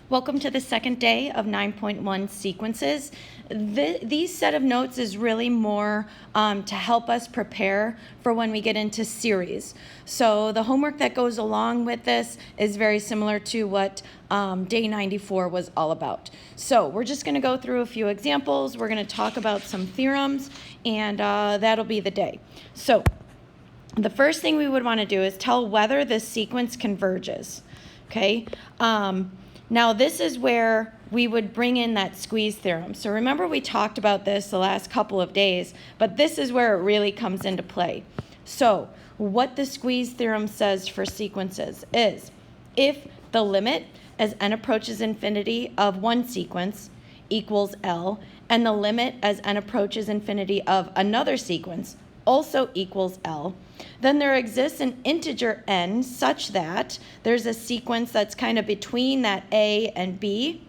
Welcome to the second day of 9.1 sequences. These set of notes is really more to help us prepare for when we get into series. So the homework that goes along with this is very similar to what day 94 was all about. So we're just going to go through a few examples. We're going to talk about some theorems, and that'll be the day. So the first thing we would want to do is tell whether this sequence converges. Okay. Now this is where we would bring in that squeeze theorem. So remember we talked about this the last couple of days, but this is where it really comes into play. So what the squeeze theorem says for sequences is if the limit as n approaches infinity of one sequence equals L, and the limit as n approaches infinity of another sequence also equals L, then there exists an integer n such that there's a sequence that's kind of between that A and B,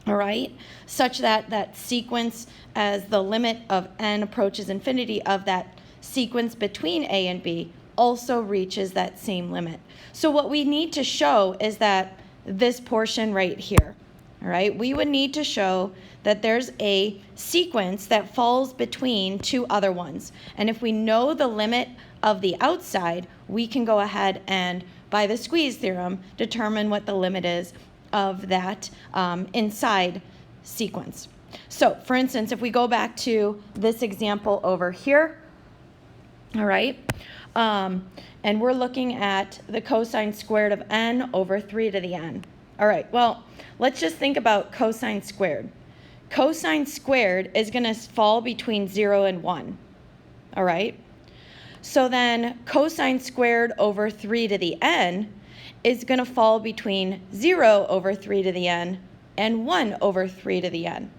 all right, such that that sequence as the limit of n approaches infinity of that sequence between A and B also reaches that same limit. So what we need to show is that this portion right here, all right, we would need to show that there's a sequence that falls between two other ones. And if we know the limit of the outside, we can go ahead and, by the squeeze theorem, determine what the limit is of that inside sequence. So, for instance, if we go back to this example over here, all right, and we're looking at the cosine squared of n over 3 to the n. All right, well, let's just think about cosine squared. Cosine squared is going to fall between 0 and 1, all right? So then cosine squared over 3 to the n is going to fall between 0 over 3 to the n and 1 over 3 to the n,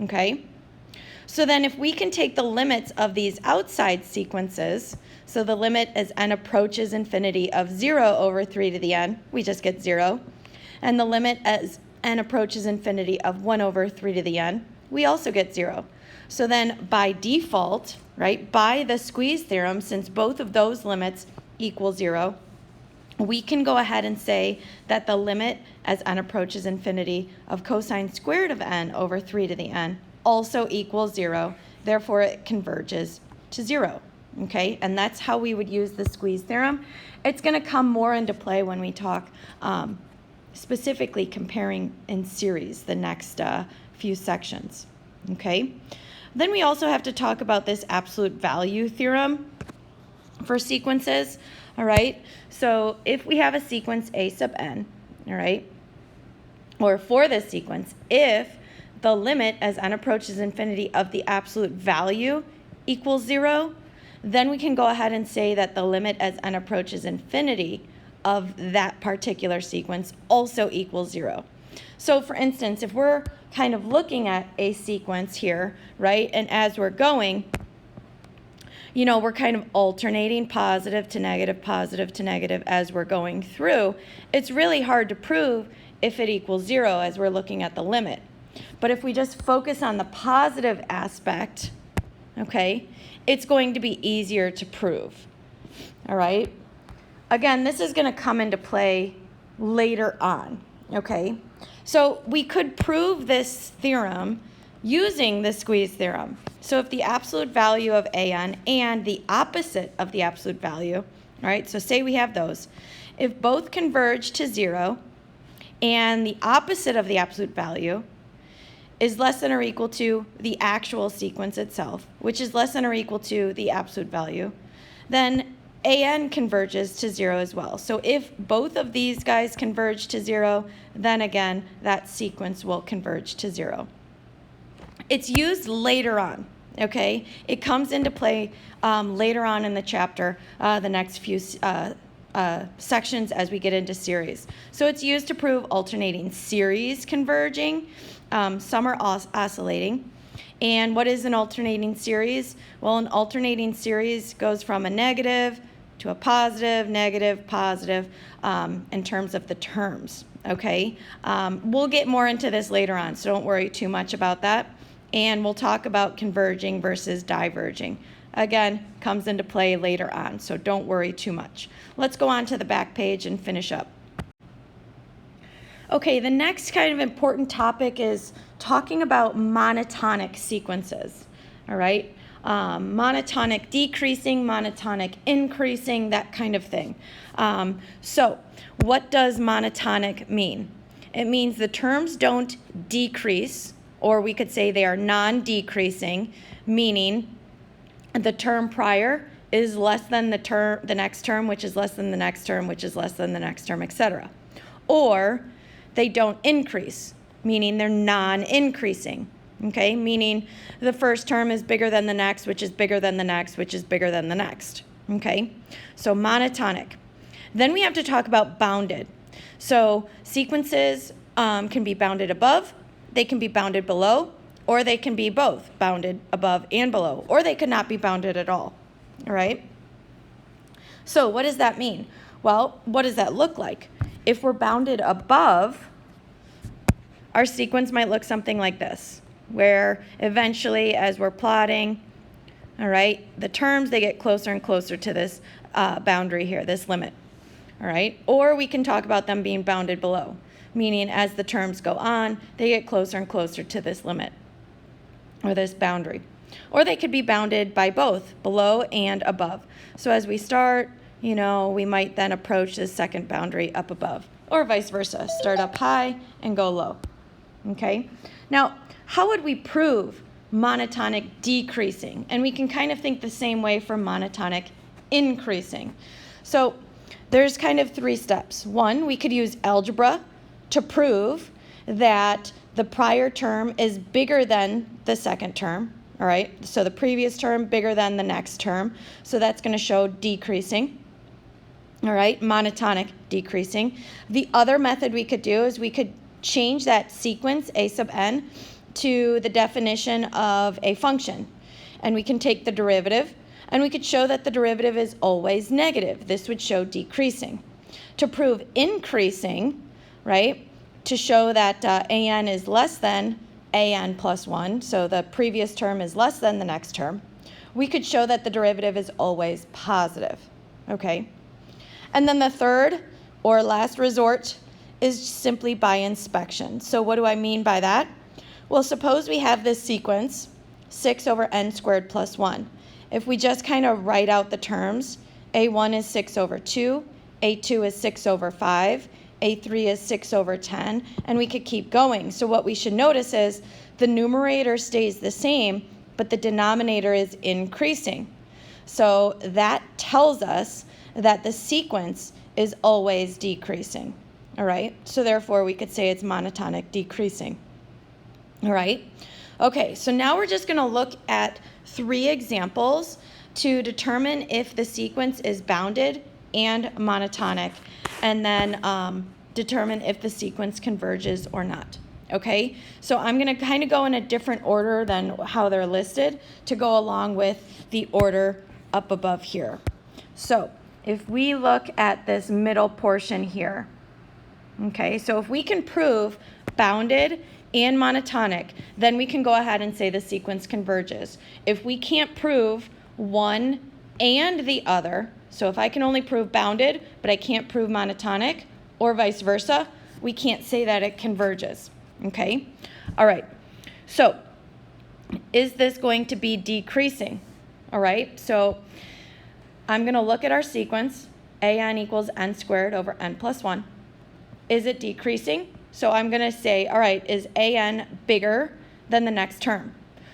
okay? So then if we can take the limits of these outside sequences, so the limit as n approaches infinity of 0 over 3 to the n, we just get 0, and the limit as n approaches infinity of 1 over 3 to the n, we also get 0. So then by default, right, by the squeeze theorem, since both of those limits equal 0, we can go ahead and say that the limit as n approaches infinity of cosine squared of n over 3 to the n also equals 0. Therefore, it converges to 0. Okay, and that's how we would use the squeeze theorem. It's going to come more into play when we talk specifically comparing in series the next few sections, okay? Then we also have to talk about this absolute value theorem for sequences, all right? So if we have a sequence A sub n, all right, or for this sequence, if the limit as n approaches infinity of the absolute value equals 0, then we can go ahead and say that the limit as n approaches infinity of that particular sequence also equals 0. So for instance, if we're kind of looking at a sequence here, right, and as we're going, you know, we're kind of alternating positive to negative as we're going through, it's really hard to prove if it equals 0 as we're looking at the limit. But if we just focus on the positive aspect, okay, it's going to be easier to prove, all right? Again, this is going to come into play later on, okay? So we could prove this theorem using the squeeze theorem. So if the absolute value of an and the opposite of the absolute value, all right, so say we have those, if both converge to 0 and the opposite of the absolute value is less than or equal to the actual sequence itself, which is less than or equal to the absolute value, then an converges to 0 as well. So if both of these guys converge to 0, then again, that sequence will converge to 0. It's used later on, okay? It comes into play later on in the chapter, the next few sections as we get into series. So it's used to prove alternating series converging. Some are oscillating. And what is an alternating series? Well, an alternating series goes from a negative to a positive, negative, positive, in terms of the terms, okay? We'll get more into this later on, so don't worry too much about that. And we'll talk about converging versus diverging. Again, comes into play later on, so don't worry too much. Let's go on to the back page and finish up. Okay, the next kind of important topic is talking about monotonic sequences, all right? Monotonic decreasing, monotonic increasing, that kind of thing. So what does monotonic mean? It means the terms don't decrease, or we could say they are non-decreasing, meaning the term prior is less than the next term, which is less than the next term, which is less than the next term, etc. Or they don't increase, meaning they're non-increasing, okay? Meaning the first term is bigger than the next, which is bigger than the next, which is bigger than the next, okay? So monotonic. Then we have to talk about bounded. So sequences can be bounded above, they can be bounded below, or they can be both, bounded above and below, or they could not be bounded at all right? So what does that mean? Well, what does that look like? If we're bounded above, our sequence might look something like this, where eventually as we're plotting, all right, the terms, they get closer and closer to this boundary here, this limit, all right? Or we can talk about them being bounded below, meaning as the terms go on, they get closer and closer to this limit or this boundary. Or they could be bounded by both, below and above. So as we start, we might then approach this second boundary up above, or vice versa, start up high and go low, okay? Now, how would we prove monotonic decreasing? And we can kind of think the same way for monotonic increasing. So there's kind of 3 steps. One, we could use algebra to prove that the prior term is bigger than the second term. All right, so the previous term bigger than the next term. So that's going to show decreasing. All right, monotonic decreasing. The other method we could do is we could change that sequence, a sub n, to the definition of a function. And we can take the derivative, and we could show that the derivative is always negative. This would show decreasing. To prove increasing, right, to show that an is less than an plus 1, so the previous term is less than the next term, we could show that the derivative is always positive, okay? And then the third or last resort is simply by inspection. So what do I mean by that? Well, suppose we have this sequence, 6 over n squared plus 1. If we just kind of write out the terms, a1 is 6 over 2, a2 is 6 over 5, A3 is 6 over 10, and we could keep going. So what we should notice is the numerator stays the same, but the denominator is increasing. So that tells us that the sequence is always decreasing, all right? So therefore, we could say it's monotonic decreasing, all right? Okay, so now we're just gonna look at 3 examples to determine if the sequence is bounded and monotonic, and then determine if the sequence converges or not, okay? So I'm gonna kind of go in a different order than how they're listed to go along with the order up above here. So if we look at this middle portion here, okay, so if we can prove bounded and monotonic, then we can go ahead and say the sequence converges. If we can't prove one and the other, so if I can only prove bounded, but I can't prove monotonic, or vice versa, we can't say that it converges, okay? All right, so is this going to be decreasing? All right, so I'm gonna look at our sequence, an equals n squared over n plus 1. Is it decreasing? So I'm gonna say, all right, is an bigger than the next term?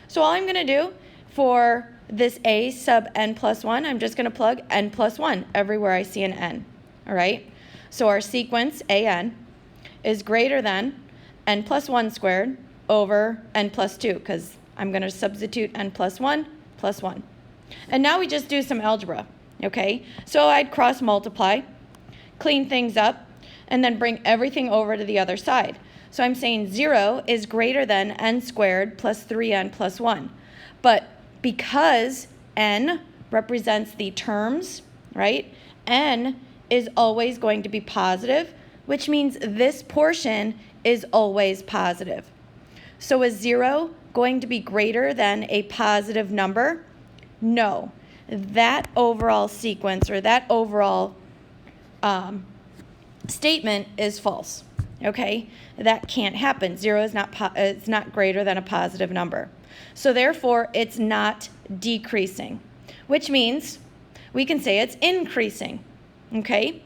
So all I'm gonna do for this a sub n plus 1, I'm just gonna plug n plus 1 everywhere I see an n, all right? So our sequence an is greater than n plus 1 squared over n plus 2, because I'm gonna substitute n plus 1 plus 1. And now we just do some algebra, okay? So I'd cross multiply, clean things up, and then bring everything over to the other side. So I'm saying 0 is greater than n squared plus 3n plus 1. But because n represents the terms, right, n is always going to be positive, which means this portion is always positive. So is 0 going to be greater than a positive number? No. That overall sequence or that overall statement is false, Okay, that can't happen. 0 is it's not greater than a positive number. So therefore, it's not decreasing, which means we can say it's increasing. Okay,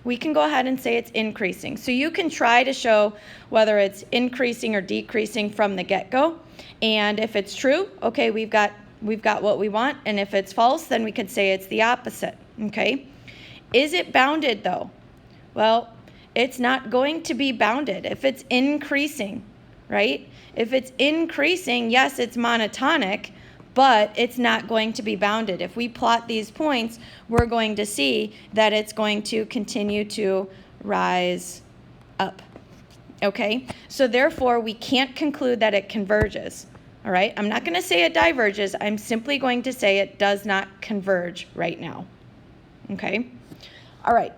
we can go ahead and say it's increasing. So you can try to show whether it's increasing or decreasing from the get-go. And if it's true, okay, we've got what we want. And if it's false, then we could say it's the opposite. Okay, is it bounded though? Well, it's not going to be bounded if it's increasing, right? If it's increasing, yes, it's monotonic, but it's not going to be bounded. If we plot these points, we're going to see that it's going to continue to rise up, okay? So therefore, we can't conclude that it converges, all right? I'm not going to say it diverges. I'm simply going to say it does not converge right now, okay? All right.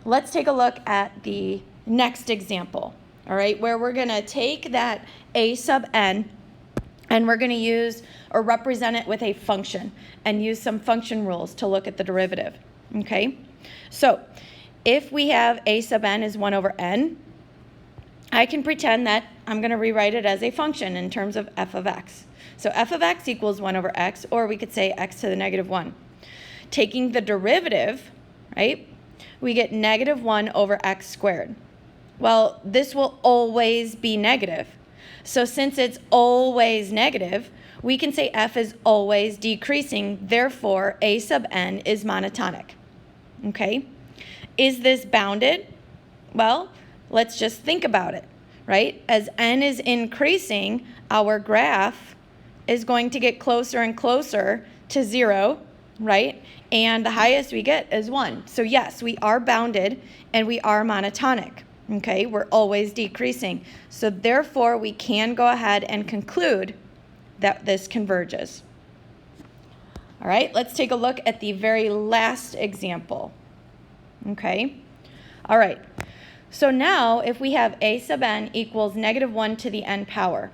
Let's take a look at the next example, all right, where we're going to take that a sub n and we're going to use or represent it with a function and use some function rules to look at the derivative, okay? So if we have a sub n is 1 over n, I can pretend that I'm going to rewrite it as a function in terms of f of x. So f of x equals 1 over x, or we could say x to the negative 1. Taking the derivative, right? We get negative 1 over x squared. Well, this will always be negative. So since it's always negative, we can say f is always decreasing. Therefore, a sub n is monotonic. Okay? Is this bounded? Well, let's just think about it, right? As n is increasing, our graph is going to get closer and closer to 0, right? And the highest we get is 1. So yes, we are bounded and we are monotonic, okay? We're always decreasing. So therefore, we can go ahead and conclude that this converges. All right, let's take a look at the very last example, okay? All right, so now if we have a sub n equals negative 1 to the n power,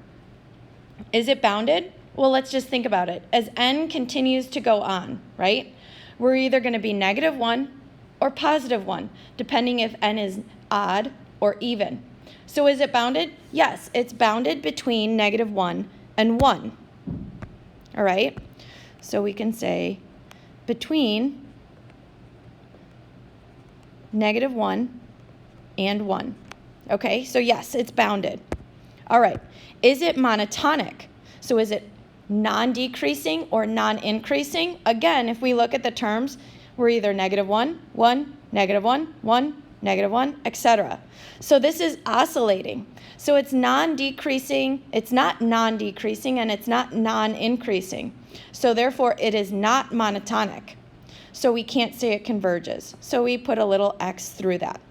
is it bounded? Well, let's just think about it. As n continues to go on, right? We're either going to be negative 1 or positive 1, depending if n is odd or even. So is it bounded? Yes, it's bounded between negative 1 and 1. All right? So we can say between negative 1 and 1. Okay, so yes, it's bounded. All right, is it monotonic? So is it non-decreasing or non-increasing? Again, if we look at the terms, we're either negative 1, 1, negative 1, 1, negative 1, etc. So this is oscillating. So it's non-decreasing, it's not non-decreasing, and it's not non-increasing. So therefore, it is not monotonic. So we can't say it converges. So we put a little X through that.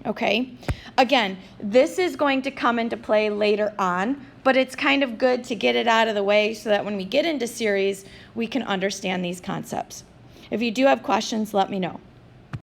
Okay? Again, this is going to come into play later on, but it's kind of good to get it out of the way so that when we get into series, we can understand these concepts. If you do have questions, let me know.